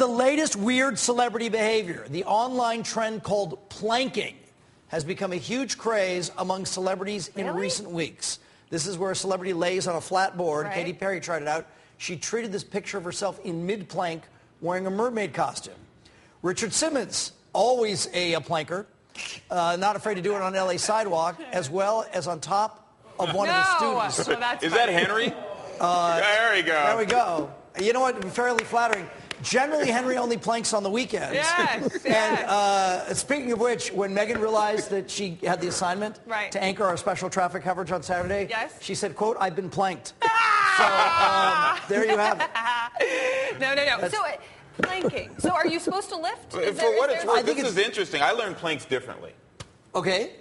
the latest weird celebrity behavior. The online trend called planking has become a huge craze among celebrities in recent weeks. This is where a celebrity lays on a flat board. Right. Katy Perry tried it out. She treated this picture of herself in mid-plank wearing a mermaid costume. Richard Simmons, always a planker, not afraid to do it on an LA sidewalk, as well as on top of one of his students. Well, is that Henry? There we go. There we go. You know what? Fairly flattering. Generally, Henry only planks on the weekends. Yes. And speaking of which, when Megan realized that she had the assignment to anchor our special traffic coverage on Saturday, she said, quote, "I've been planked." So there you have it. No. So planking. So are you supposed to lift? For what it's worth, this is interesting. I learned planks differently. Okay.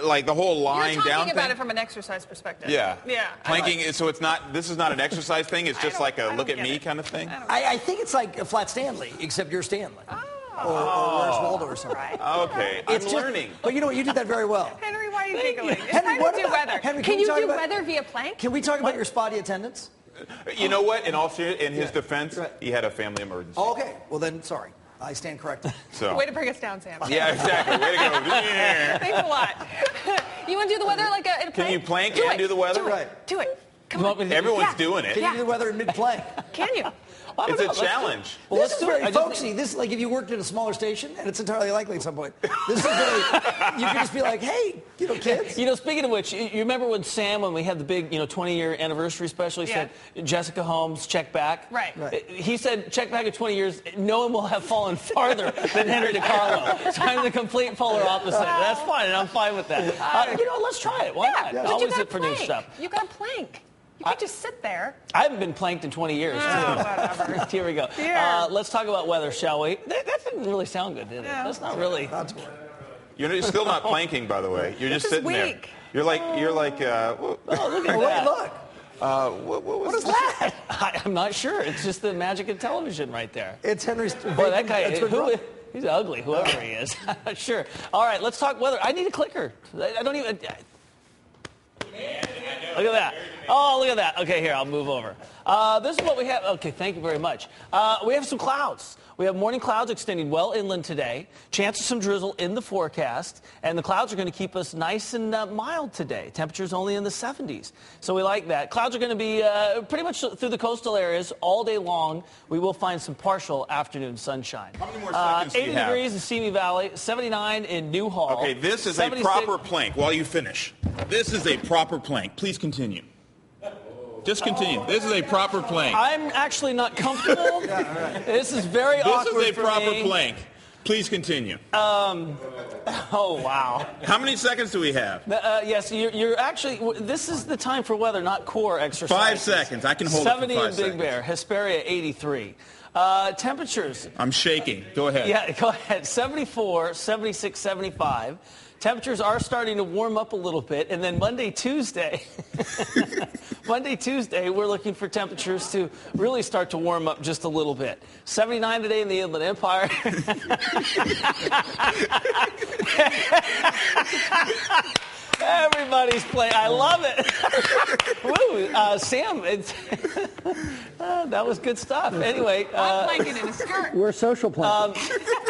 Like the whole lying down thing. You're talking about it from an exercise perspective. Yeah. Yeah. Planking, so it's not, this is not an exercise thing, it's just like a look at me kind of thing? I think it's like a flat Stanley, except you're Stanley. Or Where's Waldo or something. Right. Okay, I'm learning. But you know what, you did that very well. Henry, why are you giggling? It's Henry, time to do weather. Henry, can you do weather via plank? Can we talk about your spotty attendance? You know what, in his defense, he had a family emergency. Oh, okay, well then, sorry. I stand corrected. So. Way to bring us down, Sam. Yeah, exactly. Way to go. Thanks a lot. You want to do the weather like in a plank? Can you plank and do the weather? Do it. Come on. Everyone's doing it. Can you do the weather in mid-plank? Can you? It's a challenge. Well, this is very folksy. This is like if you worked at a smaller station, and it's entirely likely at some point. This is very, you can just be like, hey, kids. Speaking of which, you remember when Sam, when we had the big, 20-year anniversary special, he said, Jessica Holmes, check back. Right. He said, check back in 20 years, no one will have fallen farther than Henry DiCarlo. So I'm the complete polar opposite. That's fine, and I'm fine with that. Let's try it. Why not? Always it for new stuff. You got to plank. You can't just sit there. I haven't been planked in 20 years. Whatever. Here we go. Let's talk about weather, shall we? That didn't really sound good, did it? No. That's not really. You're still not planking, by the way. You're just sitting there. You're like. Look at that. Look. What is that? I'm not sure. It's just the magic of television right there. It's Henry's. Boy, that guy. He's ugly, whoever he is. I'm not sure. All right, let's talk weather. I need a clicker. I don't even. Look at that. Oh, look at that. Okay, here, I'll move over. This is what we have. Okay, thank you very much. We have some clouds. We have morning clouds extending well inland today. Chance of some drizzle in the forecast. And the clouds are going to keep us nice and mild today. Temperatures only in the 70s. So we like that. Clouds are going to be pretty much through the coastal areas all day long. We will find some partial afternoon sunshine. How many more seconds do you 80 have? degrees in Simi Valley, 79 in Newhall. Okay, this is a proper plank while you finish. This is a proper plank. Please continue. Just continue. This is a proper plank. I'm actually not comfortable. This is very awkward for me. This is a proper plank. Please continue. Oh, wow. How many seconds do we have? Yes, you're actually, this is the time for weather, not core exercise. 5 seconds. I can hold 70 it for 5 in Big seconds. Bear, Hesperia 83. Temperatures. I'm shaking. Go ahead. Yeah, go ahead. 74, 76, 75. Temperatures are starting to warm up a little bit, and then Monday, Tuesday, we're looking for temperatures to really start to warm up just a little bit. 79 today in the Inland Empire. Everybody's playing. I love it. Woo, Sam, that was good stuff. Anyway. I'm planking in a skirt. We're social planking.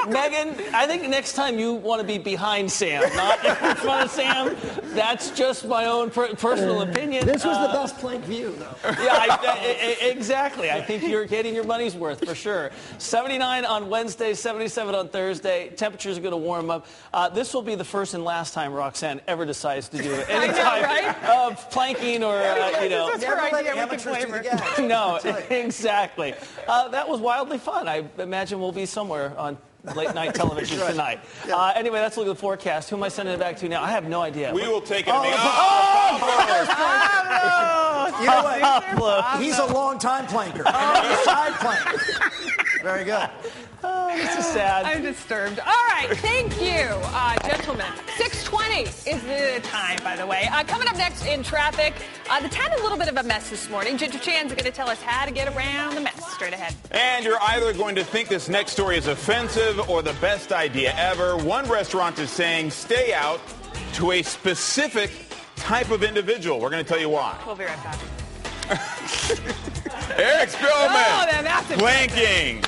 Megan, I think next time you want to be behind Sam, not in front of Sam. That's just my own personal opinion. This was the best plank view, though. Yeah, exactly. I think you're getting your money's worth for sure. 79 on Wednesday, 77 on Thursday. Temperatures are going to warm up. This will be the first and last time Roxanne ever decides to do any type of planking or, That's her idea with the flavor. No, exactly. That was wildly fun. I imagine we'll be somewhere on late night television tonight. Anyway, that's a look at the forecast. Who am I sending it back to now? I have no idea. We will take it. You know what? He's a long-time planker. Side plank. Very good. Oh, this is sad. I'm disturbed. All right, thank you, gentlemen. 6:20 is the time, by the way. Coming up next in traffic, the town a little bit of a mess this morning. Ginger Chan's going to tell us how to get around the mess. Straight ahead. And you're either going to think this next story is offensive or the best idea ever. One restaurant is saying stay out to a specific type of individual. We're going to tell you why. We'll be right back. Eric Spillman. Oh, that's planking.